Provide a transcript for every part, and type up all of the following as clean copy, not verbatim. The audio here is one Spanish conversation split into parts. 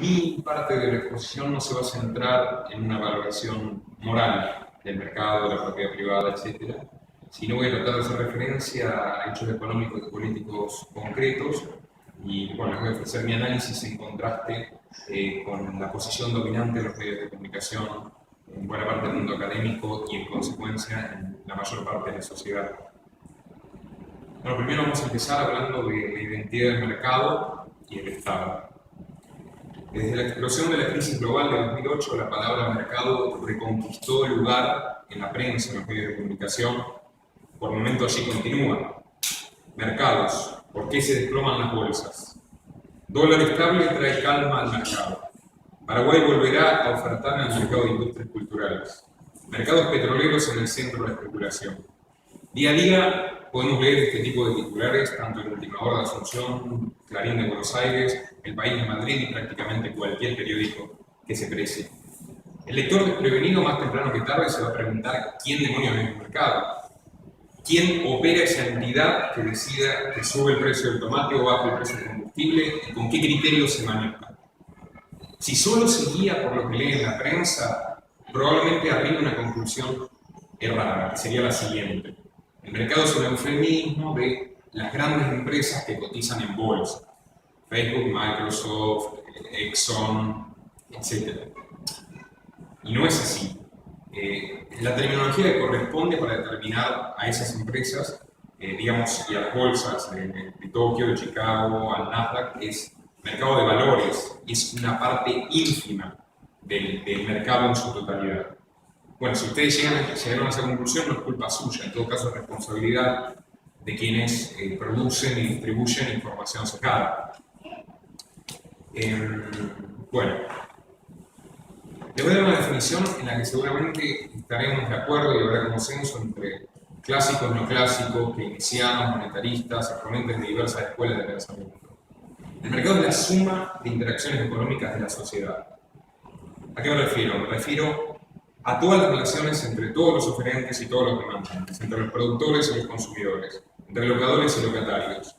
Mi parte de la exposición no se va a centrar en una valoración moral del mercado, de la propiedad privada, etc., sino voy a tratar de hacer referencia a hechos económicos y políticos concretos y bueno, les voy a ofrecer mi análisis en contraste con la posición dominante de los medios de comunicación en buena parte del mundo académico y en consecuencia en la mayor parte de la sociedad. Bueno, primero vamos a empezar hablando de la identidad del mercado y el Estado. Desde la explosión de la crisis global de 2008, la palabra mercado reconquistó el lugar en la prensa, en los medios de comunicación. Por momentos allí continúa. Mercados, ¿por qué se desploman las bolsas? Dólar estable trae calma al mercado. Paraguay volverá a ofertar en el mercado de industrias culturales. Mercados petroleros en el centro de la especulación. Día a día podemos leer este tipo de titulares, tanto en Última Hora de Asunción, Clarín de Buenos Aires, El País de Madrid y prácticamente cualquier periódico que se precie. El lector desprevenido más temprano que tarde se va a preguntar quién demonios es el mercado. ¿Quién opera esa entidad que decida que sube el precio del tomate o baja el precio del combustible y con qué criterios se maneja? Si solo se guía por lo que lee en la prensa, probablemente arriba una conclusión errada, que sería la siguiente. El mercado es un eufemismo de las grandes empresas que cotizan en bolsa. Facebook, Microsoft, Exxon, etc. Y no es así. La terminología que corresponde para determinar a esas empresas, digamos, y a las bolsas de Tokio, de Chicago, al Nasdaq, es mercado de valores, y es una parte ínfima del mercado en su totalidad. Bueno, si ustedes llegaron a esa conclusión, no es culpa suya, en todo caso es responsabilidad de quienes producen y distribuyen información sesgada. Bueno, les voy a dar una definición en la que seguramente estaremos de acuerdo y habrá consenso entre clásicos, no clásicos, keynesianos, monetaristas, exponentes de diversas escuelas de pensamiento. El mercado es la suma de interacciones económicas de la sociedad. ¿A qué me refiero? Me refiero a todas las relaciones entre todos los oferentes y todos los demandantes, entre los productores y los consumidores, entre locadores y locatarios,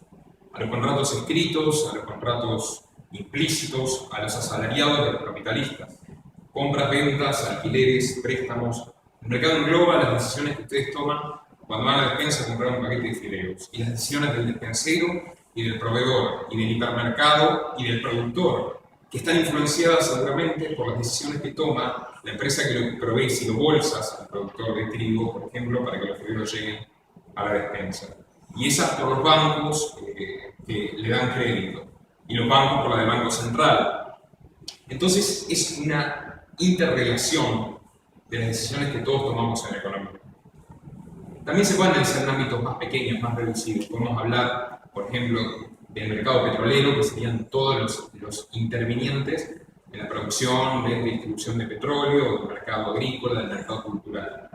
a los contratos escritos, a los contratos implícitos, a los asalariados y a los capitalistas, compras, ventas, alquileres, préstamos. El mercado engloba las decisiones que ustedes toman cuando van a la despensa a comprar un paquete de fideos, y las decisiones del despensero y del proveedor, y del hipermercado y del productor, que están influenciadas seguramente por las decisiones que toma la empresa que lo provee bolsas al productor de trigo, por ejemplo, para que los fideos lleguen a la despensa. Y esas por los bancos que le dan crédito, y los bancos por la del Banco Central. Entonces es una interrelación de las decisiones que todos tomamos en la economía. También se pueden analizar en ámbitos más pequeños, más reducidos. Podemos hablar, por ejemplo, del mercado petrolero, que serían todos los intervinientes en la producción, de distribución de petróleo, del mercado agrícola, del mercado cultural.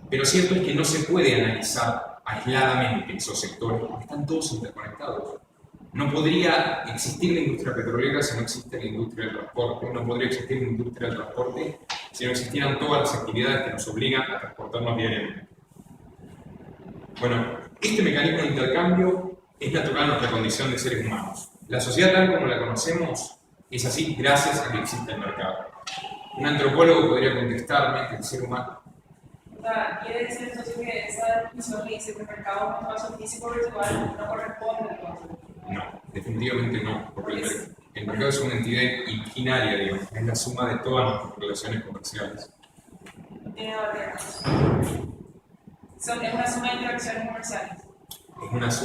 Pero cierto es que no se puede analizar aisladamente esos sectores, porque están todos interconectados. No podría existir la industria petrolera si no existe la industria del transporte, no podría existir la industria del transporte si no existieran todas las actividades que nos obligan a transportarnos diariamente. Bueno, este mecanismo de intercambio es natural en nuestra condición de seres humanos. La sociedad tal como la conocemos es así gracias a que existe el mercado. Un antropólogo podría contestarme que el ser humano... ¿Quiere decir entonces que esa definición que dice que el mercado es un espacio físico virtual no corresponde entonces? No, definitivamente no, porque el mercado es una entidad imaginaria, digamos, es la suma de todas nuestras relaciones comerciales. Tiene varias. Es una suma de interacciones comerciales.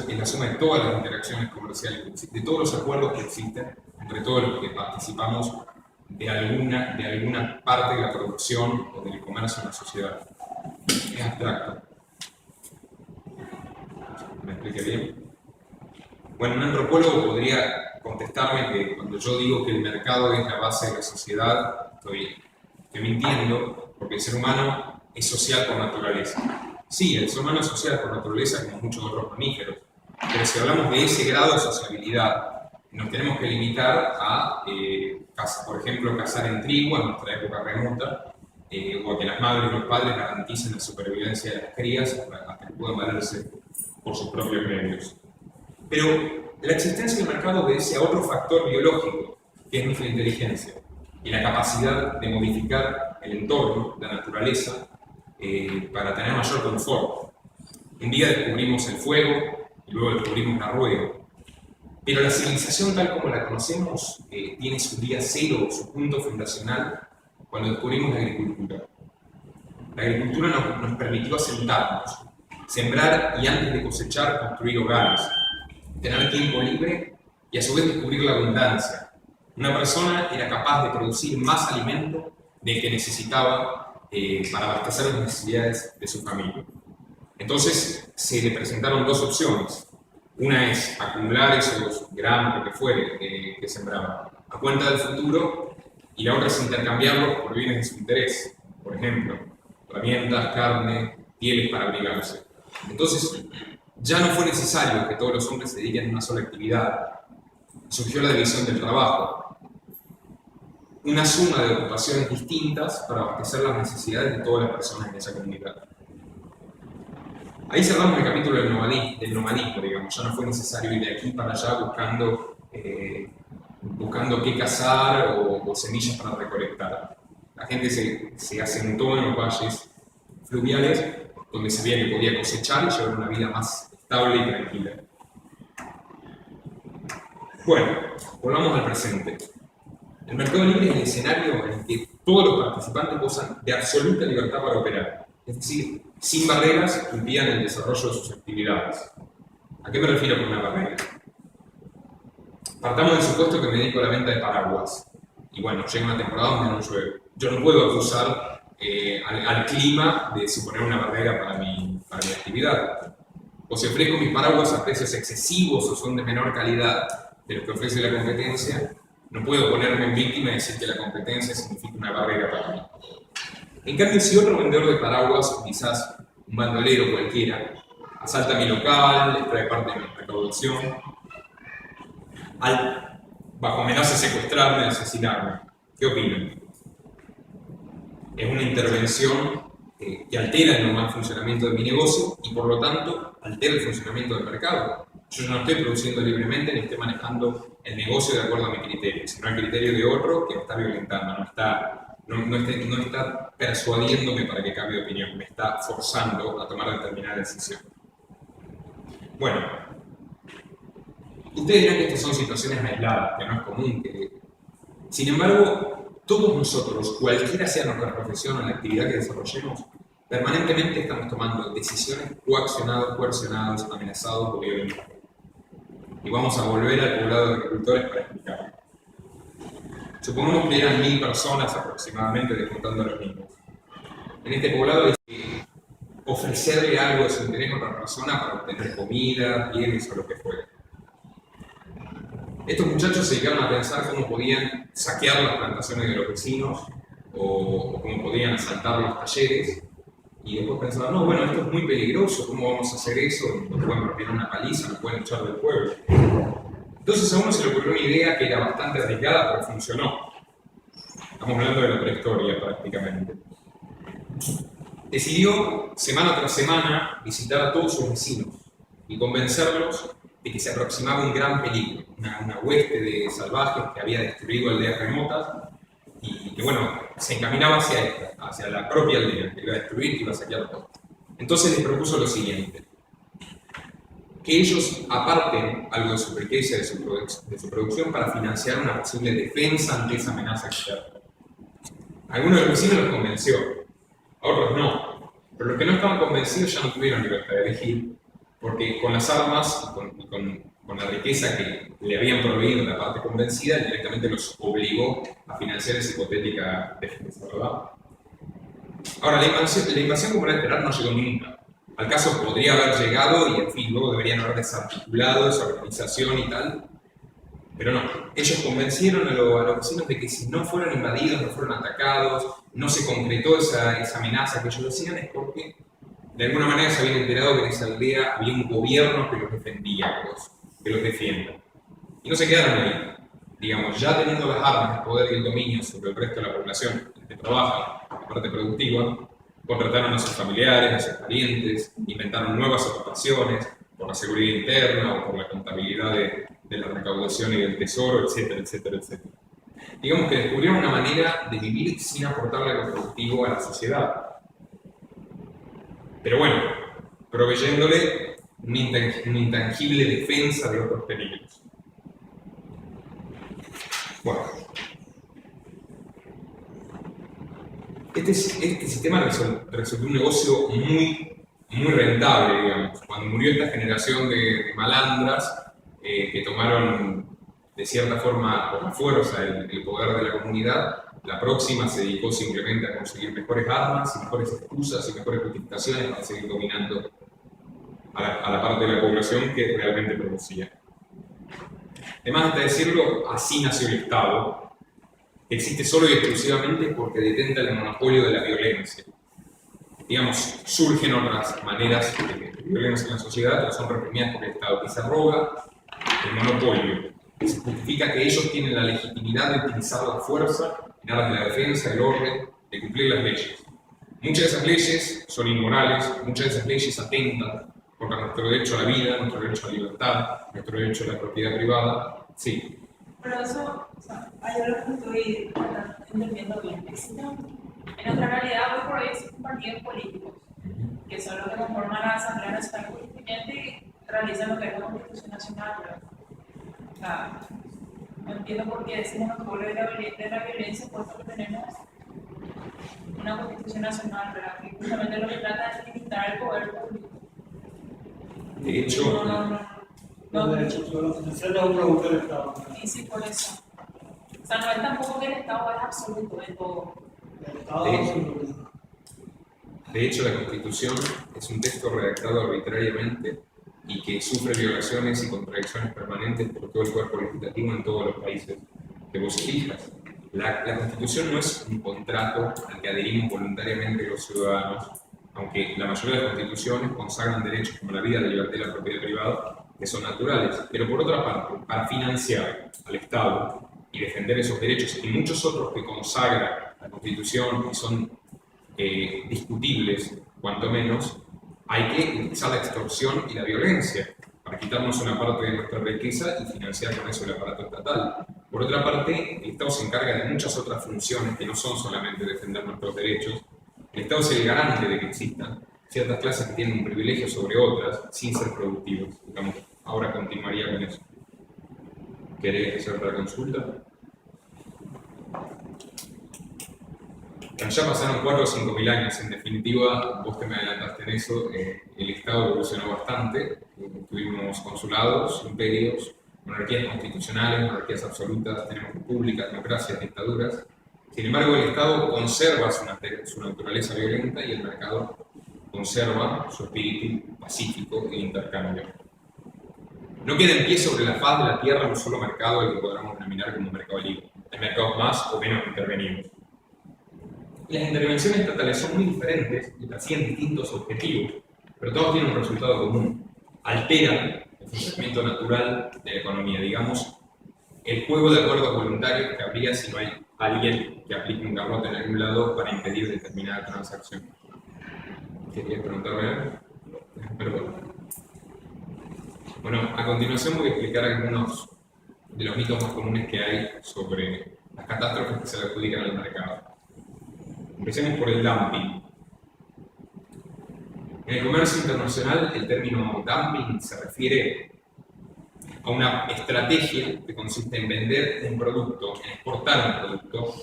Es la suma de todas las interacciones comerciales, de todos los acuerdos que existen entre todos los que participamos de alguna parte de la producción o del comercio en la sociedad. Es abstracto. ¿Me expliqué bien? Bueno, un antropólogo podría contestarme que cuando yo digo que el mercado es la base de la sociedad, estoy mintiendo, porque el ser humano es social por naturaleza. Sí, el ser humano es social por naturaleza como muchos otros mamíferos, pero si hablamos de ese grado de sociabilidad, nos tenemos que limitar a, por ejemplo, cazar en tribu en nuestra época remota, o a que las madres y los padres garanticen la supervivencia de las crías hasta que puedan valerse por sus propios medios. Pero la existencia del mercado obedece a otro factor biológico, que es nuestra inteligencia y la capacidad de modificar el entorno, la naturaleza, para tener mayor confort. Un día descubrimos el fuego y luego descubrimos la rueda. Pero la civilización tal como la conocemos tiene su día cero, su punto fundacional, cuando descubrimos la agricultura. La agricultura nos permitió asentarnos, sembrar y antes de cosechar construir hogares, tener tiempo libre y a su vez descubrir la abundancia. Una persona era capaz de producir más alimento del que necesitaba para abastecer las necesidades de su familia. Entonces se le presentaron dos opciones. Una es acumular esos gramos, lo que fuere, que sembraba, a cuenta del futuro, y la otra es intercambiarlos por bienes de su interés. Por ejemplo, herramientas, carne, pieles para abrigarse. Entonces, ya no fue necesario que todos los hombres se dediquen a una sola actividad. Surgió la división del trabajo, una suma de ocupaciones distintas para abastecer las necesidades de todas las personas en esa comunidad. Ahí cerramos el capítulo del nomadismo, digamos. Ya no fue necesario ir de aquí para allá buscando qué cazar o semillas para recolectar. La gente se asentó en los valles fluviales, donde sabía que podía cosechar y llevar una vida más estable y tranquila. Bueno, volvamos al presente. El mercado libre es el escenario en el que todos los participantes gozan de absoluta libertad para operar, es decir, sin barreras que impidan el desarrollo de sus actividades. ¿A qué me refiero con una barrera? Partamos del supuesto que me dedico a la venta de paraguas. Y bueno, llega una temporada donde no llueve. Yo no puedo acusar al clima de suponer una barrera para mi actividad. O si ofrezco mis paraguas a precios excesivos o son de menor calidad de los que ofrece la competencia, no puedo ponerme en víctima y decir que la competencia significa una barrera para mí. En cambio, si otro vendedor de paraguas, o quizás un bandolero cualquiera, asalta mi local, extrae parte de mi recaudación, bajo amenaza de secuestrarme, de asesinarme, ¿qué opinan? Es una intervención que altera el normal funcionamiento de mi negocio y por lo tanto altera el funcionamiento del mercado. Yo no estoy produciendo libremente ni estoy manejando el negocio de acuerdo a mi criterio, sino al criterio de otro que me está violentando, no está persuadiéndome para que cambie de opinión, me está forzando a tomar determinada decisión. Bueno, ustedes dirán que estas son situaciones aisladas, que no es común. Sin embargo, todos nosotros, cualquiera sea nuestra profesión o la actividad que desarrollemos, permanentemente estamos tomando decisiones coaccionados, amenazados o violentos. Y vamos a volver al poblado de agricultores para explicarlo. Supongamos que eran 1000 personas aproximadamente, descontando a los niños. En este poblado hay que ofrecerle algo de su interés a otra persona para obtener comida, bienes o lo que fuera. Estos muchachos se dedicaron a pensar cómo podían saquear las plantaciones de los vecinos o cómo podían asaltar los talleres. Y después pensaban, no, bueno, esto es muy peligroso, ¿cómo vamos a hacer eso? Nos pueden propinar una paliza, nos pueden echar del pueblo. Entonces a uno se le ocurrió una idea que era bastante arriesgada, pero funcionó. Estamos hablando de la prehistoria prácticamente. Decidió, semana tras semana, visitar a todos sus vecinos y convencerlos de que se aproximaba un gran peligro, una hueste de salvajes que había destruido aldeas remotas y que, bueno, se encaminaba hacia la propia aldea, que iba a destruir y iba a saquear todo. Entonces les propuso lo siguiente: que ellos aparten algo de su riqueza y de su producción para financiar una posible defensa ante esa amenaza externa. Algunos de los vecinos los convenció, a otros no, pero los que no estaban convencidos ya no tuvieron libertad de elegir, porque con las armas y con la riqueza que le habían proveído la parte convencida, directamente los obligó a financiar esa hipotética defensa, ¿verdad? Ahora, la invasión, como era de esperar, no llegó nunca. Al caso podría haber llegado y, en fin, luego deberían haber desarticulado esa organización y tal, pero no. Ellos convencieron a los vecinos de que si no fueron invadidos, no fueron atacados, no se concretó esa amenaza que ellos decían, es porque de alguna manera se habían enterado que en esa aldea había un gobierno que los defendía, que los defienda. Y no se quedaron ahí. Digamos, ya teniendo las armas, el poder y el dominio sobre el resto de la población que trabaja, la parte productiva, contrataron a sus familiares, a sus parientes, inventaron nuevas ocupaciones por la seguridad interna o por la contabilidad de la recaudación y del tesoro, etcétera, etcétera, etcétera. Digamos que descubrieron una manera de vivir sin aportarle lo productivo a la sociedad. Pero bueno, proveyéndole una intangible defensa de otros peligros. Bueno, este sistema resultó un negocio muy rentable, digamos. Cuando murió esta generación de malandras que tomaron de cierta forma por la fuerza el poder de la comunidad, la próxima se dedicó simplemente a conseguir mejores armas y mejores excusas y mejores justificaciones para seguir dominando a la parte de la población que realmente producía. Además de decirlo, así nació el Estado, que existe solo y exclusivamente porque detenta el monopolio de la violencia. Digamos, surgen otras maneras de violencia en la sociedad, pero son reprimidas por el Estado, que se arroga el monopolio, que se justifica que ellos tienen la legitimidad de utilizar la fuerza en aras de la defensa, el orden, de cumplir las leyes. Muchas de esas leyes son inmorales, muchas de esas leyes atentan contra nuestro derecho a la vida, nuestro derecho a la libertad, nuestro derecho a la propiedad privada. Sí. Pero eso, o sea, hay algo que estoy entendiendo bien. En nuestra realidad, hoy por hoy existen partidos políticos, que son los que conforman la Asamblea Nacional Constituyente y realizan lo que es la Constitución Nacional. ¿Verdad? O sea, no entiendo por qué decimos monopolio de la violencia, puesto que tenemos una Constitución Nacional, ¿verdad? Que justamente lo que trata es limitar el poder público. De hecho, No, de hecho, la Constitución es un producto del Estado. sí, por eso. O sea, no es tampoco que el Estado es absoluto de todo. El Estado es absoluto. De hecho, la Constitución es un texto redactado arbitrariamente y que sufre violaciones y contradicciones permanentes por todo el cuerpo legislativo en todos los países que vos elijas. La Constitución no es un contrato al que adherimos voluntariamente los ciudadanos, aunque la mayoría de las constituciones consagran derechos como la vida, la libertad y la propiedad privada, que son naturales. Pero por otra parte, para financiar al Estado y defender esos derechos y muchos otros que consagra la Constitución y son discutibles, cuanto menos, hay que utilizar la extorsión y la violencia para quitarnos una parte de nuestra riqueza y financiar con eso el aparato estatal. Por otra parte, el Estado se encarga de muchas otras funciones que no son solamente defender nuestros derechos. El Estado es el garante de que existan ciertas clases que tienen un privilegio sobre otras sin ser productivos. Digamos, ahora continuaría con eso. ¿Querés hacer otra consulta? Ya pasaron 4 o 5 mil años, en definitiva, vos te me adelantaste en eso, el Estado evolucionó bastante, tuvimos consulados, imperios, monarquías constitucionales, monarquías absolutas, tenemos repúblicas, democracias, dictaduras. Sin embargo, el Estado conserva su naturaleza violenta y el mercado conserva su espíritu pacífico e intercambio. No queda en pie sobre la faz de la Tierra un solo mercado al que podamos denominar como mercado libre. Hay mercados más o menos intervenidos. Las intervenciones estatales son muy diferentes y persiguen distintos objetivos, pero todos tienen un resultado común. Alteran el funcionamiento natural de la economía, digamos, el juego de acuerdos voluntarios que habría si no hay alguien que aplique un garrote en algún lado para impedir determinada transacción. ¿Querías preguntarme algo? Perdón. Bueno, a continuación voy a explicar algunos de los mitos más comunes que hay sobre las catástrofes que se le adjudican al mercado. Empecemos por el dumping. En el comercio internacional, el término dumping se refiere a una estrategia que consiste en vender un producto, en exportar un producto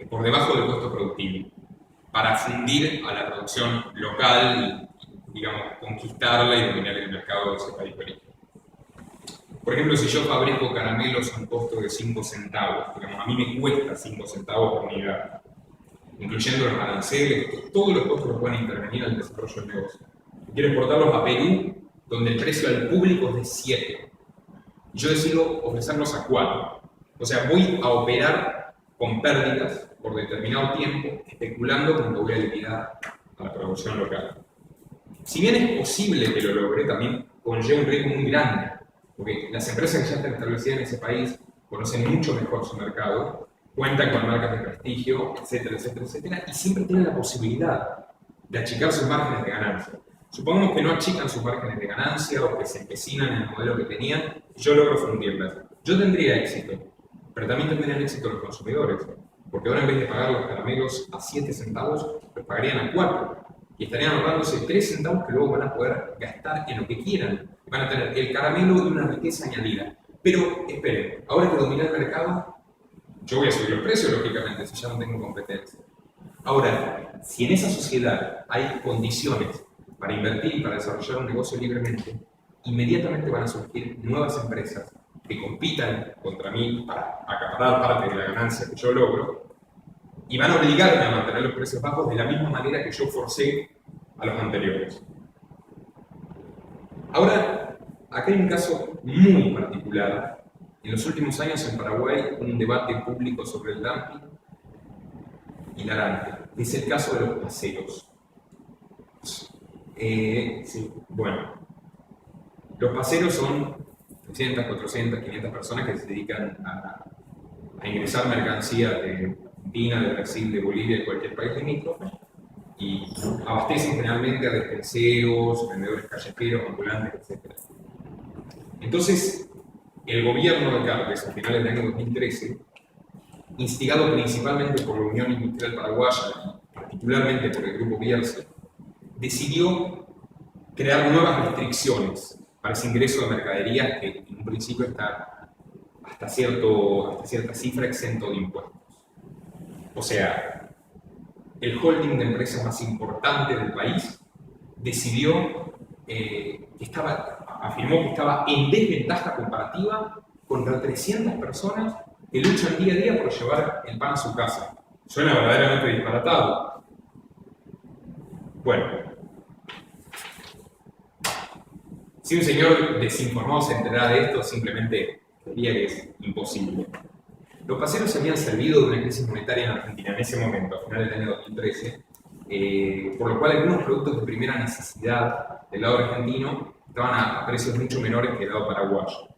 por debajo del costo productivo, para fundir a la producción local y, digamos, conquistarla y dominar el mercado de ese país de origen. Por ejemplo, si yo fabrico caramelos a un costo de 5 centavos, digamos, a mí me cuesta 5 centavos por unidad, incluyendo los aranceles, todos los costos que pueden intervenir en el desarrollo del negocio. Quiero exportarlos a Perú, donde el precio al público es de 7. Yo decido ofrecerlos a 4. O sea, voy a operar con pérdidas por determinado tiempo, especulando con que voy a liquidar a la producción local. Si bien es posible que lo logre, también conlleva un riesgo muy grande, porque las empresas que ya están establecidas en ese país conocen mucho mejor su mercado, cuentan con marcas de prestigio, etcétera, etcétera, etcétera, y siempre tienen la posibilidad de achicar sus márgenes de ganancia. Supongamos que no achican sus márgenes de ganancia o que se empecinan en el modelo que tenían y yo logro fundirlas. Yo tendría éxito, pero también tendrían éxito los consumidores, porque ahora en vez de pagar los caramelos a 7 centavos, los pagarían a 4 y estarían ahorrándose 3 centavos que luego van a poder gastar en lo que quieran. Van a tener el caramelo y una riqueza añadida. Pero esperen, ahora que domina el mercado, yo voy a subir los precios, lógicamente, si ya no tengo competencia. Ahora, si en esa sociedad hay condiciones para invertir y para desarrollar un negocio libremente, inmediatamente van a surgir nuevas empresas que compitan contra mí para acaparar parte de la ganancia que yo logro y van a obligarme a mantener los precios bajos de la misma manera que yo forcé a los anteriores. Ahora, acá hay un caso muy particular. En los últimos años en Paraguay un debate público sobre el dumping hilarante. Es el caso de los paseros. Sí, bueno, los paseros son 300, 400, 500 personas que se dedican a ingresar mercancía de Argentina, de Brasil, de Bolivia, de cualquier país limítrofe y abastecen generalmente a despenseros, vendedores callejeros, ambulantes, etc. Entonces, el gobierno de Carles, a finales del año 2013, instigado principalmente por la Unión Industrial Paraguaya y particularmente por el Grupo Bierce, decidió crear nuevas restricciones para ese ingreso de mercaderías que en un principio está hasta cierta cifra exento de impuestos. O sea, el holding de empresas más importante del país decidió afirmó que estaba en desventaja comparativa contra 300 personas que luchan día a día por llevar el pan a su casa. Suena verdaderamente disparatado. Bueno, si un señor desinformado se enterara de esto, simplemente diría que es imposible. Los paseros se habían servido de una crisis monetaria en Argentina en ese momento, a finales del año 2013, por lo cual algunos productos de primera necesidad del lado argentino estaban a precios mucho menores que el lado paraguayo.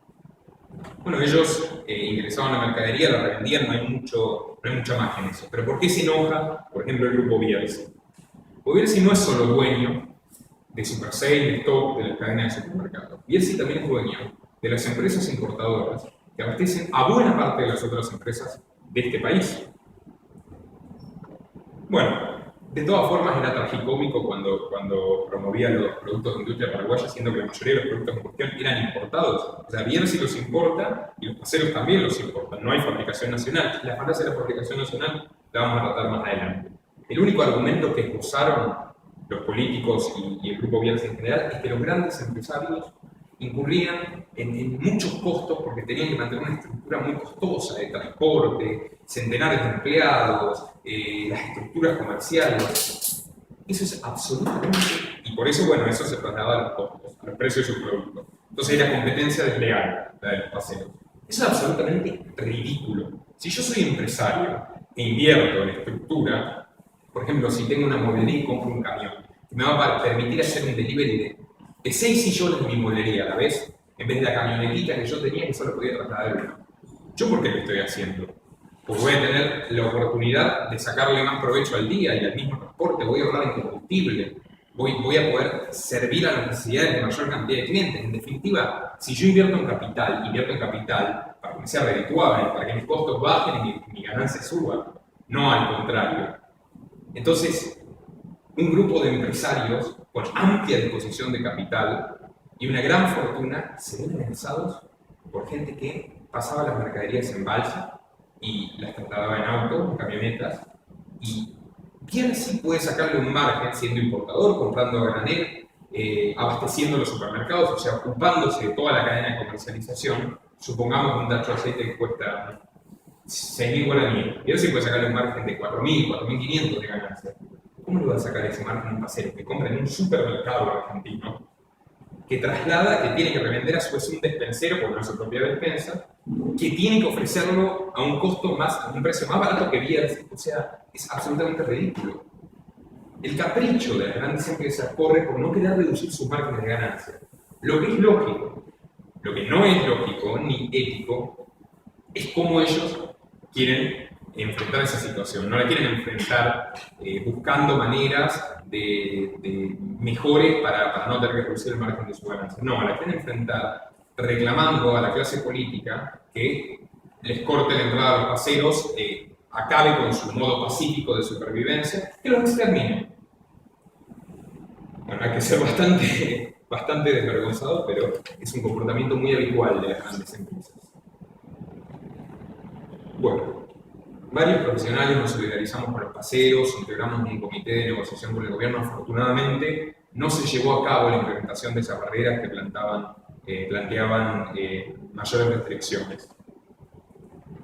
Bueno, ellos ingresaban a mercadería, la revendían, no hay mucha más en eso. Pero ¿por qué se enoja, por ejemplo, el Grupo Bierce? Bierce no es solo dueño de Super 6, de Stock, de las cadenas de supermercados. Bierce también es dueño de las empresas importadoras que abastecen a buena parte de las otras empresas de este país. Bueno, de todas formas era tragicómico cuando promovía los productos de industria paraguaya, siendo que la mayoría de los productos en cuestión eran importados. O sea, Bierce los importa y los paseros también los importan. No hay fabricación nacional. La falacia de la fabricación nacional la vamos a tratar más adelante. El único argumento que esbozaron los políticos y el Grupo Bierce en general es que los grandes empresarios incurrían en muchos costos porque tenían que mantener una estructura muy costosa de transporte, centenares de empleados, las estructuras comerciales. Eso es absolutamente... Y por eso, bueno, eso se traslada a los costos, a los precios de sus productos. Entonces la competencia desleal, la de los paseros. Eso es absolutamente ridículo. Si yo soy empresario e invierto en estructura, por ejemplo, si tengo una mueblería y compro un camión, que me va a permitir hacer un delivery de 6 sillones de mi mueblería a la vez, en vez de la camionetita que yo tenía que solo podía trasladar uno. ¿Yo por qué lo estoy haciendo? Porque voy a tener la oportunidad de sacarle más provecho al día y al mismo transporte, voy a ahorrar en combustible, voy a poder servir a las necesidades de mayor cantidad de clientes. En definitiva, si yo invierto en capital para que sea redituable, para que mis costos bajen y mi ganancia suba, no al contrario. Entonces, un grupo de empresarios con amplia disposición de capital y una gran fortuna se ven amenazados por gente que pasaba las mercaderías en balsa y las trasladaba en autos, en camionetas, y bien sí puede sacarle un margen siendo importador, comprando a granel, abasteciendo los supermercados, o sea, ocupándose de toda la cadena de comercialización. Supongamos un tacho de aceite que cuesta 6.000 guaraníes, y él sí puede sacarle un margen de 4.000, 4.500 de ganancia. ¿Cómo le va a sacar ese margen a un pasero que compra en un supermercado argentino, que traslada, que tiene que revender a su vez un despensero por nuestra propia despensa, que tiene que ofrecerlo a un costo a un precio más barato que Bierce? O sea, es absolutamente ridículo. El capricho de las grandes empresas corre por no querer reducir sus márgenes de ganancia. Lo que es lógico, lo que no es lógico ni ético, es cómo ellos quieren enfrentar esa situación. No la quieren enfrentar buscando maneras de mejores para no tener que reducir el margen de su ganancia. No, la quieren enfrentar reclamando a la clase política que les corte la entrada a los paseros, acabe con su modo pacífico de supervivencia, que los extermine. Bueno, hay que ser bastante desvergonzado, pero es un comportamiento muy habitual de las grandes empresas. Bueno, varios profesionales nos solidarizamos con los paseros, integramos un comité de negociación con el gobierno. Afortunadamente, no se llevó a cabo la implementación de esas barreras que planteaban mayores restricciones.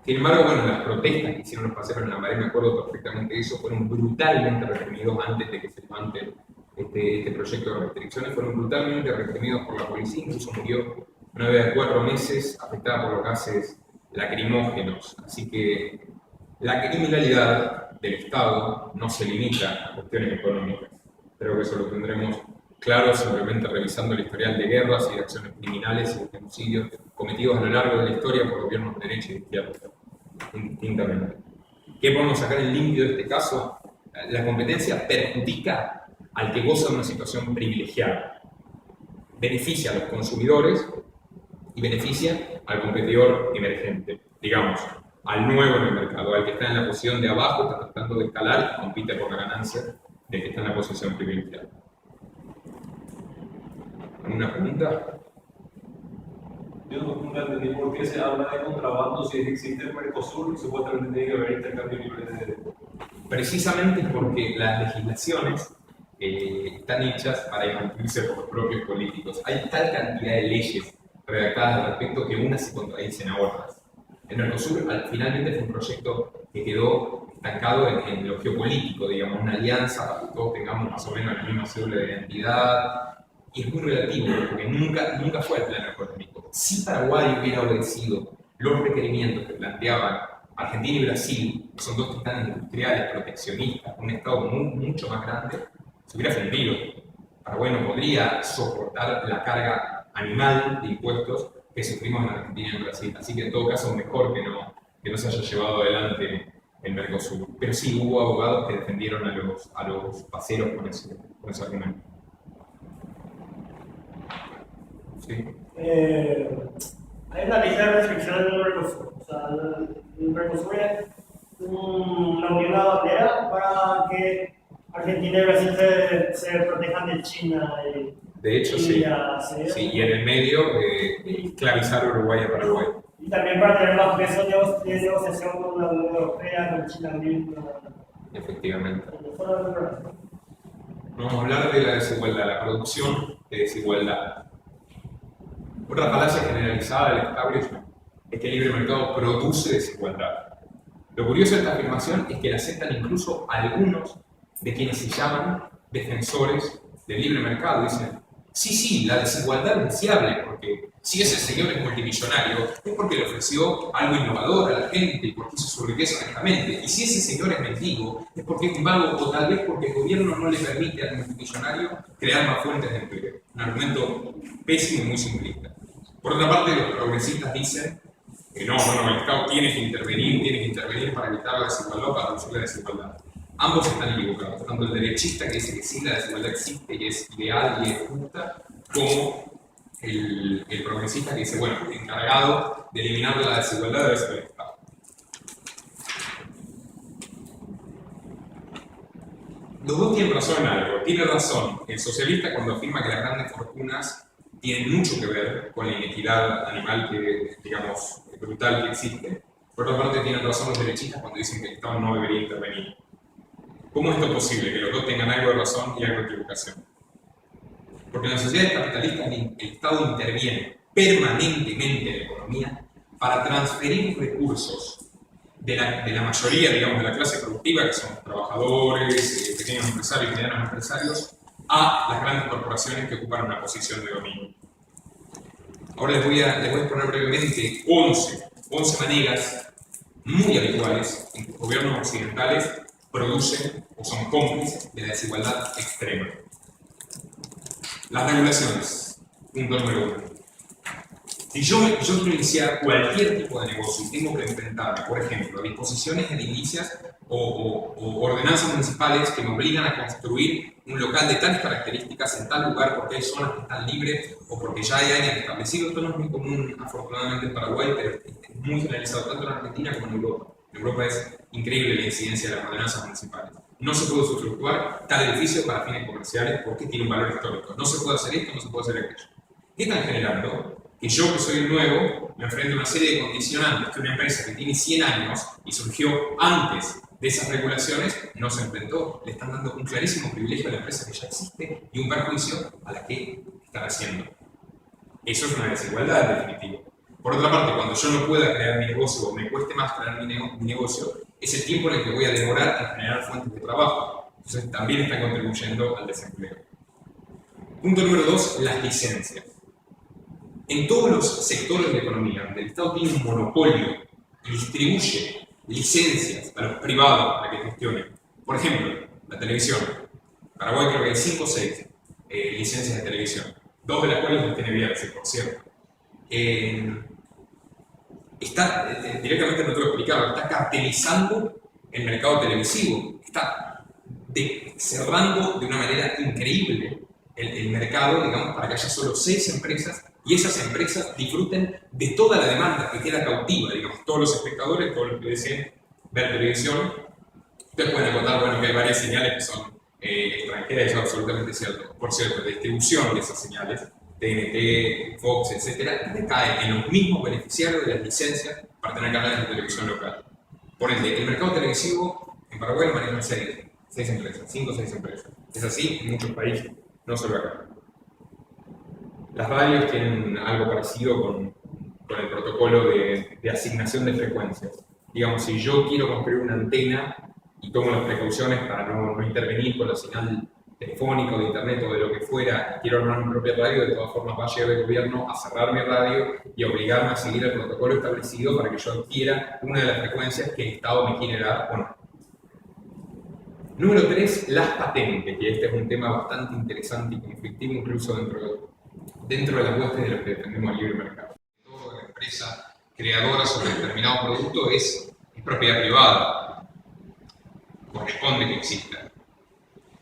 Sin embargo, bueno, las protestas que hicieron los paseros en Lambaré, me acuerdo perfectamente de eso, fueron brutalmente reprimidos antes de que se levante este proyecto de restricciones, fueron brutalmente reprimidos por la policía, incluso murió una bebé de 4 meses afectada por los gases lacrimógenos. Así que la criminalidad del Estado no se limita a cuestiones económicas. Creo que eso lo tendremos claro simplemente revisando el historial de guerras y de acciones criminales y de genocidios cometidos a lo largo de la historia por gobiernos de derecha y de izquierda, indistintamente. ¿Qué podemos sacar en limpio de este caso? La competencia perjudica al que goza de una situación privilegiada. Beneficia a los consumidores y beneficia al competidor emergente, digamos, al nuevo en el mercado, al que está en la posición de abajo, está tratando de escalar y compite por la ganancia del que está en la posición privilegiada. ¿Alguna pregunta? Yo nunca entendí por qué se habla de contrabando si existe el Mercosur y supuestamente tiene que haber intercambio libre de... Precisamente porque las legislaciones están hechas para impartirse por los propios políticos. Hay tal cantidad de leyes redactadas al respecto que unas se contradicen a otras. El Mercosur finalmente fue un proyecto que quedó estancado en lo geopolítico, digamos, una alianza para que todos tengamos más o menos la misma cédula de identidad. Y es muy relativo, porque nunca fue el plano económico. Si Paraguay hubiera obedecido los requerimientos que planteaban Argentina y Brasil, que son dos titanes industriales, proteccionistas, un Estado mucho más grande, se hubiera fundido. Paraguay no podría soportar la carga animal de impuestos que sufrimos en Argentina y en Brasil. Así que en todo caso, mejor que no se haya llevado adelante el Mercosur. Pero sí, hubo abogados que defendieron a los paseros con ese argumento. Sí. Hay una ligera restricción en el Mercosur. O sea, el Mercosur es una unión aduanera para que Argentina y Brasil se protejan de China. De hecho, sí. Y en el medio, esclavizar Uruguay a Paraguay. Y también para tener más peso de negociación con la Unión Europea, con China misma. Efectivamente. Vamos a hablar de la desigualdad, la producción de desigualdad. Otra falacia generalizada del establishment es que el libre mercado produce desigualdad. Lo curioso de esta afirmación es que la aceptan incluso algunos de quienes se llaman defensores del libre mercado. Dicen, sí, la desigualdad es deseable, porque si ese señor es multimillonario es porque le ofreció algo innovador a la gente y porque hizo su riqueza honestamente. Y si ese señor es mendigo es porque es un vago, o tal vez porque el gobierno no le permite al multimillonario crear más fuentes de empleo. Un argumento pésimo y muy simplista. Por otra parte, los progresistas dicen que no, el Estado tiene que intervenir para evitar la desigualdad, para reducir la desigualdad. Ambos están equivocados, tanto el derechista que dice que sí, la desigualdad existe y es ideal y es justa, como el progresista que dice, bueno, el encargado de eliminar la desigualdad debe ser el Estado. Los dos tienen razón en algo. Tiene razón el socialista cuando afirma que las grandes fortunas tienen mucho que ver con la inequidad animal que, digamos, brutal que existe. Por otra parte, tienen razón los derechistas cuando dicen que el Estado no debería intervenir. ¿Cómo es esto posible? Que los dos tengan algo de razón y algo de equivocación. Porque en las sociedades capitalistas el Estado interviene permanentemente en la economía para transferir recursos de la mayoría, digamos, de la clase productiva, que son trabajadores, pequeños empresarios, medianos empresarios, a las grandes corporaciones que ocupan una posición de dominio. Ahora les voy a exponer brevemente 11 maneras muy habituales en que los gobiernos occidentales producen o son cómplices de la desigualdad extrema. Las regulaciones, punto número 1. Si yo quiero iniciar cualquier tipo de negocio y tengo que enfrentarme, por ejemplo, a disposiciones edilicias o ordenanzas municipales que me obligan a construir un local de tales características en tal lugar porque hay zonas que están libres o porque ya hay áreas establecidas, esto no es muy común afortunadamente en Paraguay, pero es muy generalizado tanto en Argentina como en Europa. En Europa es increíble la incidencia de las ordenanzas municipales. No se puede usufructuar tal edificio para fines comerciales porque tiene un valor histórico. No se puede hacer esto, no se puede hacer aquello. ¿Qué están generando? Que yo, que soy el nuevo, me enfrento a una serie de condicionantes que una empresa que tiene 100 años y surgió antes de esas regulaciones no se enfrentó. Le están dando un clarísimo privilegio a la empresa que ya existe y un perjuicio a la que están haciendo. Eso es una desigualdad definitiva. Por otra parte, cuando yo no pueda crear mi negocio o me cueste más crear mi negocio, es el tiempo en el que voy a demorar en generar fuentes de trabajo. Entonces también está contribuyendo al desempleo. Punto número 2, las licencias. En todos los sectores de la economía, donde el Estado tiene un monopolio y distribuye licencias a los privados para que gestionen. Por ejemplo, la televisión. Paraguay creo que hay 5 o 6 licencias de televisión, 2 de las cuales las tiene Viarse, por cierto. Está, directamente no te voy a explicarlo, está cartelizando el mercado televisivo, está cerrando de una manera increíble el mercado, digamos, para que haya solo 6 empresas y esas empresas disfruten de toda la demanda que queda cautiva, digamos, todos los espectadores, todos los que deseen ver televisión. Ustedes pueden acotar, bueno, que hay varias señales que son extranjeras, eso es absolutamente cierto. Por cierto, la distribución de esas señales, TNT, Fox, etc., recae en los mismos beneficiarios de las licencias para tener canales de televisión local. Por ende, el mercado televisivo en Paraguay lo manejan 6 empresas, 5 o 6 empresas. Es así en muchos países, no solo acá. Las radios tienen algo parecido con el protocolo de asignación de frecuencias. Digamos, si yo quiero construir una antena y tomo las precauciones para no intervenir con la señal telefónica o de internet o de lo que fuera, y quiero armar mi propia radio, de todas formas va a llegar el gobierno a cerrar mi radio y a obligarme a seguir el protocolo establecido para que yo adquiera una de las frecuencias que el Estado me quiere dar o no. Número 3, las patentes, y este es un tema bastante interesante y conflictivo incluso dentro de las huestes de los que defendemos el libre mercado. Toda empresa creadora sobre determinado producto es propiedad privada, corresponde que exista.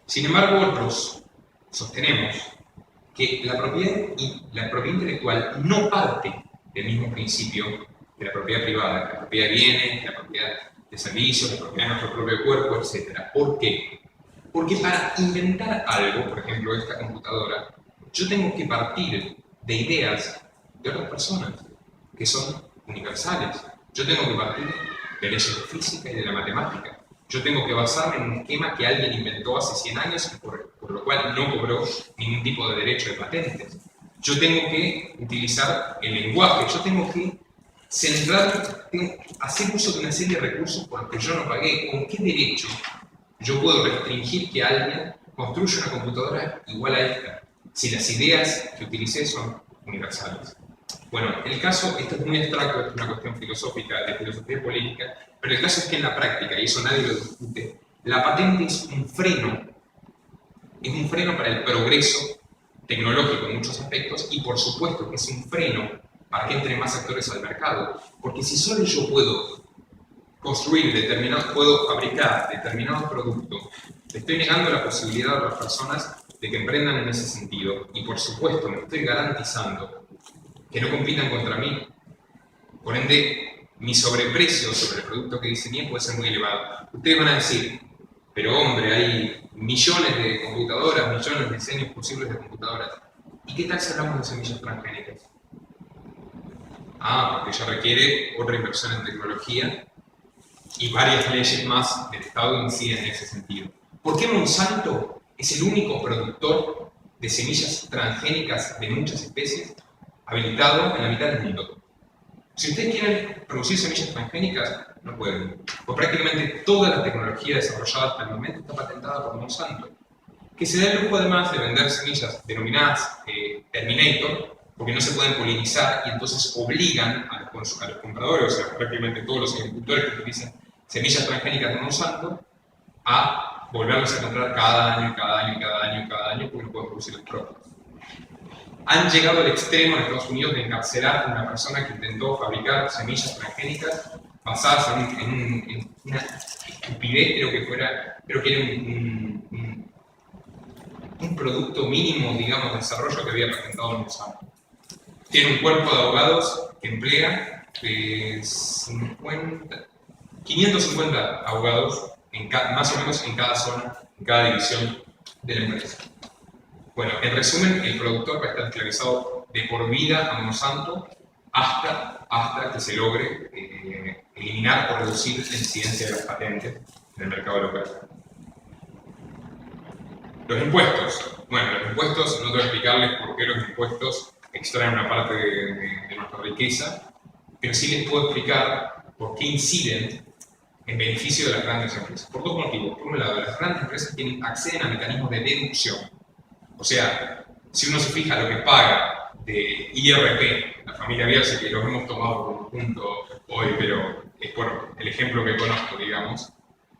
Sin embargo, otros sostenemos que la propiedad intelectual no parte del mismo principio de la propiedad privada, la propiedad de bienes, la propiedad de servicios, la propiedad de nuestro propio cuerpo, etc. ¿Por qué? Porque para inventar algo, por ejemplo esta computadora, yo tengo que partir de ideas de otras personas que son universales. Yo tengo que partir de leyes de física y de la matemática. Yo tengo que basarme en un esquema que alguien inventó hace 100 años y por lo cual no cobró ningún tipo de derecho de patentes. Yo tengo que utilizar el lenguaje, yo tengo que hacer uso de una serie de recursos por los que yo no pagué. ¿Con qué derecho yo puedo restringir que alguien construya una computadora igual a esta si las ideas que utilicé son universales? Bueno, el caso, esto es muy abstracto, es una cuestión filosófica, de filosofía política, pero el caso es que en la práctica, y eso nadie lo discute, la patente es un freno para el progreso tecnológico en muchos aspectos y por supuesto que es un freno para que entren más actores al mercado, porque si solo yo puedo puedo fabricar determinados productos, le estoy negando la posibilidad a otras personas de que emprendan en ese sentido y por supuesto me estoy garantizando que no compitan contra mí. Por ende, mi sobreprecio sobre el producto que diseñé puede ser muy elevado. Ustedes van a decir, pero hombre, hay millones de computadoras, millones de diseños posibles de computadoras. ¿Y qué tal si hablamos de semillas transgénicas? Porque ya requiere otra inversión en tecnología y varias leyes más del Estado inciden en ese sentido. ¿Por qué Monsanto es el único productor de semillas transgénicas de muchas especies habilitado en la mitad del mundo? Si ustedes quieren producir semillas transgénicas, no pueden. Pues prácticamente toda la tecnología desarrollada hasta el momento está patentada por Monsanto, que se da el lujo además de vender semillas denominadas Terminator, porque no se pueden polinizar y entonces obligan a los compradores, o sea, prácticamente todos los agricultores que utilizan semillas transgénicas de Monsanto, a volverlos a comprar cada año, porque no pueden producir las propias. Han llegado al extremo en Estados Unidos de encarcelar a una persona que intentó fabricar semillas transgénicas basadas en una estupidez, creo que era un producto mínimo, digamos, de desarrollo que había patentado Monsanto. Tiene un cuerpo de abogados que emplea 550 abogados, más o menos en cada zona, en cada división de la empresa. Bueno, en resumen, el productor va a estar esclavizado de por vida a Monsanto hasta que se logre eliminar o reducir la incidencia de las patentes en el mercado local. Los impuestos. Bueno, los impuestos, no tengo que explicarles por qué los impuestos extraen una parte de nuestra riqueza, pero sí les puedo explicar por qué inciden en beneficio de las grandes empresas. Por dos motivos. Por un lado, las grandes empresas acceden a mecanismos de deducción. O sea, si uno se fija lo que paga de IRP, la familia Bielsa, que los hemos tomado como punto hoy, pero es por el ejemplo que conozco, digamos,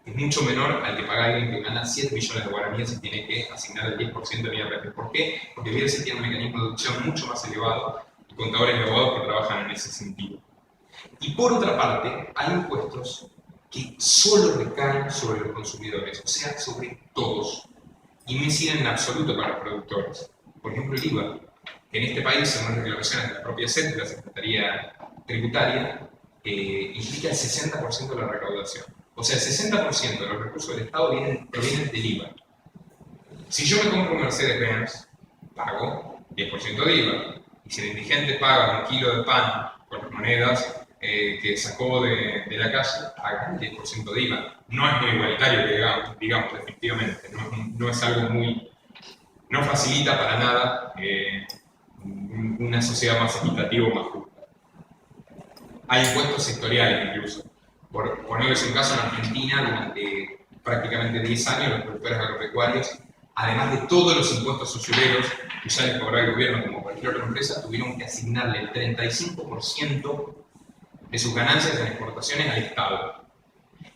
es mucho menor al que paga alguien que gana 7 millones de guaraníes y tiene que asignar el 10% de IRP. ¿Por qué? Porque Bielsa tiene un mecanismo de deducción mucho más elevado y contadores y abogados que trabajan en ese sentido. Y por otra parte, hay impuestos que solo recaen sobre los consumidores, o sea, sobre todos, y no inciden en absoluto para los productores. Por ejemplo, el IVA, que en este país, según las declaraciones de la propia SED, de la Secretaría Tributaria, implica el 60% de la recaudación. O sea, el 60% de los recursos del Estado provienen del IVA. Si yo me compro un Mercedes-Benz, pago 10% de IVA. Y si el indigente paga un kilo de pan con las monedas que sacó de la calle, paga el 10% de IVA. No es muy igualitario, digamos efectivamente. No es algo muy... No facilita para nada una sociedad más equitativa o más justa. Hay impuestos sectoriales incluso. Por ponerles un caso, en Argentina, durante prácticamente 10 años, los productores agropecuarios, además de todos los impuestos usureros que ya les cobraba el gobierno como cualquier otra empresa, tuvieron que asignarle el 35% de sus ganancias en exportaciones al Estado.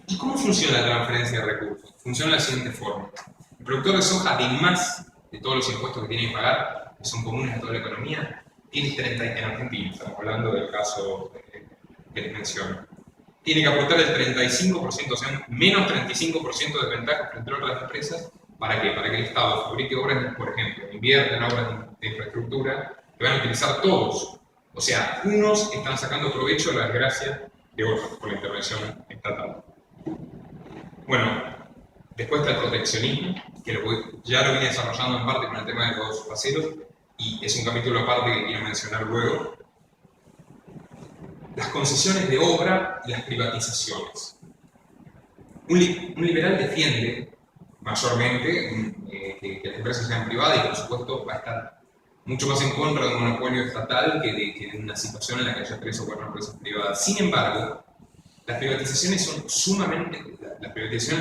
¿Y cómo funciona la transferencia de recursos? Funciona de la siguiente forma. El productor de soja, además de todos los impuestos que tiene que pagar, que son comunes a toda la economía, tiene 30, en Argentina, estamos hablando del caso que les menciono, tiene que aportar el 35%, o sea, menos 35% de ventaja frente a otras empresas. ¿Para qué? Para que el Estado fabrique obras, por ejemplo, invierta en obras de infraestructura que van a utilizar todos. O sea, unos están sacando provecho de la desgracia de otros por la intervención estatal. Bueno, después está el proteccionismo, que ya lo vine desarrollando en parte con el tema de los aceros, y es un capítulo aparte que quiero mencionar luego. Las concesiones de obra y las privatizaciones. Un liberal defiende mayormente que las empresas sean privadas y por supuesto va a estar mucho más en contra de un monopolio estatal que de una situación en la que haya 3 o 4 empresas privadas. Sin embargo, las privatizaciones en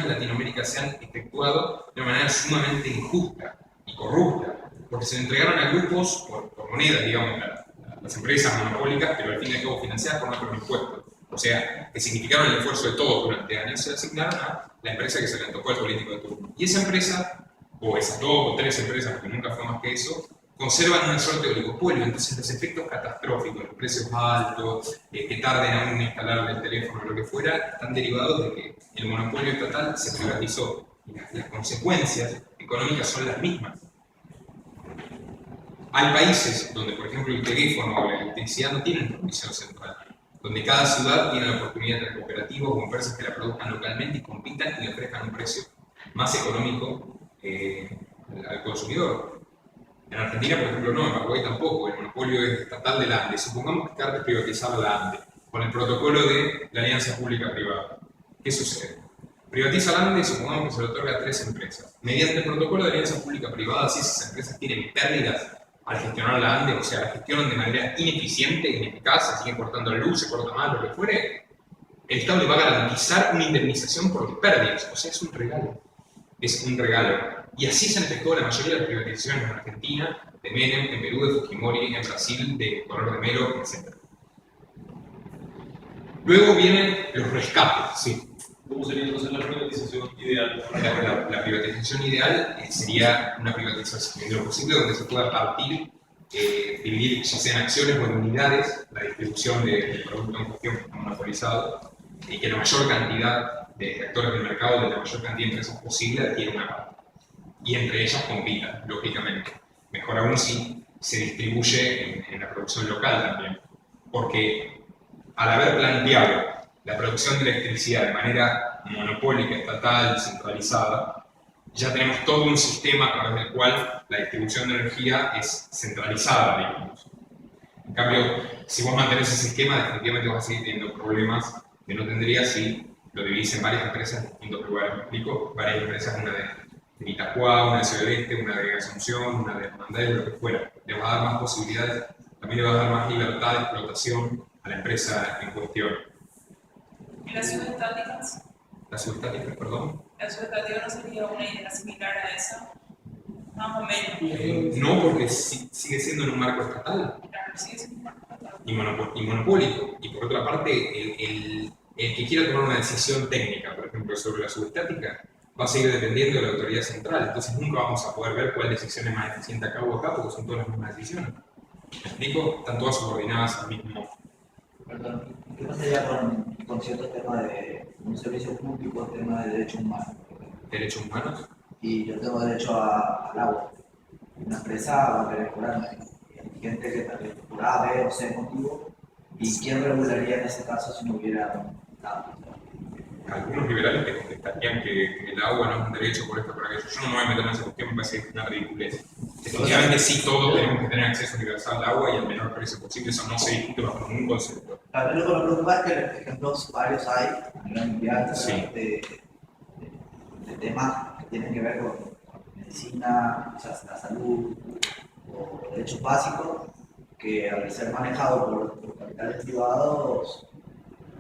Latinoamérica se han efectuado de una manera sumamente injusta y corrupta, porque se le entregaron a grupos por monedas, digamos, las empresas monopólicas, pero al fin y al cabo financiadas por nuestros impuestos. O sea, que significaron el esfuerzo de todos durante años, se asignaron a la empresa que se le antojó al político de turno. Y esa empresa, o esas 2 o 3 empresas, porque nunca fue más que eso, conservan una suerte de oligopolio. Entonces los efectos catastróficos, los precios altos, que tarden aún en instalar el teléfono o lo que fuera, están derivados de que el monopolio estatal se privatizó. Y las consecuencias económicas son las mismas. Hay países donde, por ejemplo, el teléfono o la electricidad no tienen provisión central, donde cada ciudad tiene la oportunidad de tener cooperativas o empresas que la produzcan localmente y compitan y le ofrezcan un precio más económico al consumidor. En Argentina, por ejemplo, no, en Paraguay tampoco, el monopolio es estatal de la ANDE. Supongamos que está desprivatizada la ANDE, con el protocolo de la alianza pública-privada. ¿Qué sucede? Privatiza la ANDE y supongamos que se lo otorga a 3 empresas. Mediante el protocolo de alianza pública-privada, si esas empresas tienen pérdidas al gestionar la ANDE, o sea, la gestionan de manera ineficiente, ineficaz, se siguen cortando la luz, se corta mal, lo que fuere, el Estado le va a garantizar una indemnización por las pérdidas. O sea, es un regalo. Es un regalo. Y así se han efectuado la mayoría de las privatizaciones en Argentina, de Menem, en Perú, de Fujimori, en Brasil, de Color de Melo, etc. Luego vienen los rescates, sí. ¿Cómo sería entonces la privatización ideal? La privatización ideal sería una privatización de lo posible donde se pueda partir dividir, ya sea en acciones o en unidades, la distribución del producto en cuestión que está monopolizado, y que la mayor cantidad de actores del mercado, de la mayor cantidad de empresas posible, adquiera una parte. Y entre ellas compitan, lógicamente. Mejor aún si se distribuye en la producción local también. Porque al haber planteado la producción de electricidad de manera monopólica, estatal, centralizada, ya tenemos todo un sistema a través del cual la distribución de energía es centralizada, digamos. En cambio, si vos mantenés ese esquema, definitivamente vas a seguir teniendo problemas que no tendrías si lo dividís en varias empresas en distintos lugares. Me explico, varias empresas, una de Itacua, una de Ciudad del Este, una de Asunción, una de Hernández, lo que fuera. Le vas a dar más posibilidades, también le vas a dar más libertad de explotación a la empresa en cuestión. ¿Y las subestáticas? Las subestáticas, perdón. ¿La subestática no sería una idea similar a esa? Más o menos. No, porque sigue siendo en un marco estatal. Claro, sigue siendo un marco estatal. Y monopólico. Y por otra parte, el que quiera tomar una decisión técnica, por ejemplo, sobre la subestática, va a seguir dependiendo de la autoridad central. Entonces nunca vamos a poder ver cuál decisión es más eficiente a cabo acá, porque son todas las mismas decisiones. ¿Me explico? Están todas subordinadas al mismo. Perdón, ¿qué pasaría con ciertos temas de un servicio público, temas de derechos humanos? ¿Derechos humanos? Y yo tengo derecho al agua. Una empresa va a querer cobrarme. Y hay gente que tal vez por A, B o C motivo. ¿Y quién regularía en ese caso si no hubiera nada? Algunos liberales te contestarían que el agua no es un derecho por esto, por aquello. Yo no me voy a meter en esa cuestión, me parece que es una ridiculez. Definitivamente sí, todos tenemos que tener acceso universal al agua y al menor precio posible, eso no se discute bajo ningún concepto. Tal vez lo que me preocupa es que ejemplos varios hay a nivel mundial Sí. de temas que tienen que ver con medicina, o sea, la salud o derechos básicos que al ser manejados por capitales privados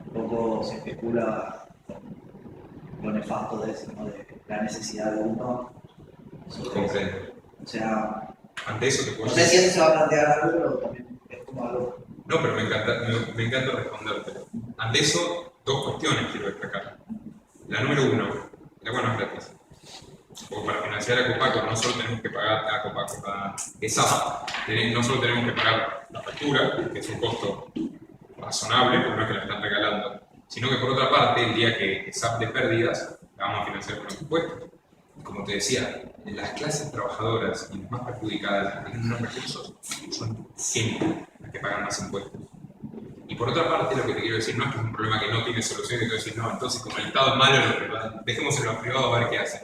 un poco se especula lo nefasto de eso, ¿no? De la necesidad de uno sobre eso. Comprendo. O sea, Ante eso te no puedo sé si eso se va a plantear algo, pero también es como algo. No, pero me encanta responderte. Ante eso, dos cuestiones quiero destacar. La número uno, el agua no es gratis. O para financiar a Copaco no solo tenemos que pagar a Copaco, a ESAP, no solo tenemos que pagar la factura, que es un costo razonable, porque no es que la están regalando, sino que por otra parte, el día que ESAP de pérdidas, la vamos a financiar con los impuestos. Como te decía, las clases trabajadoras y las más perjudicadas, las que tienen menos recursos, son siempre las que pagan más impuestos. Y por otra parte, lo que te quiero decir no es que es un problema que no tiene solución, que te voy a decir, no, entonces como el Estado es malo, dejemos en los privados a ver qué hacen.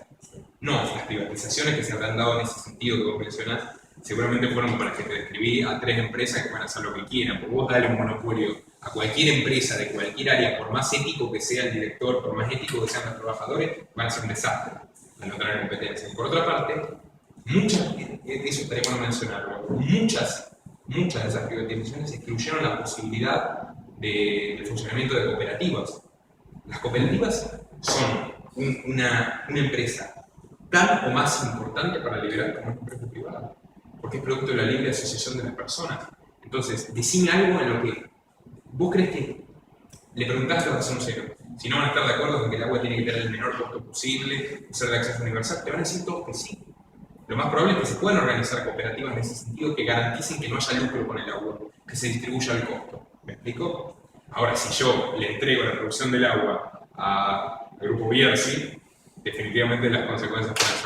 No, las privatizaciones que se habrán dado en ese sentido que vos mencionás, seguramente fueron para que te describí a 3 empresas que pueden hacer lo que quieran. Porque vos dale un monopolio a cualquier empresa de cualquier área, por más ético que sea el director, por más ético que sean los trabajadores, van a ser un desastre al no tener competencia. Por otra parte, muchas, eso estaría bueno mencionarlo, muchas de esas privatizaciones excluyeron la posibilidad del funcionamiento de cooperativas. Las cooperativas son una empresa tan o más importante para liberar como una empresa privada, porque es producto de la libre asociación de las personas. Entonces, decime algo en lo que vos crees que le preguntaste a la razón cero. Si no van a estar de acuerdo con que el agua tiene que tener el menor costo posible, ser de acceso universal, te van a decir todos que sí. Lo más probable es que se puedan organizar cooperativas en ese sentido que garanticen que no haya lucro con el agua, que se distribuya el costo. ¿Me explico? Ahora, si yo le entrego la producción del agua al grupo Bierzi, definitivamente las consecuencias pueden ser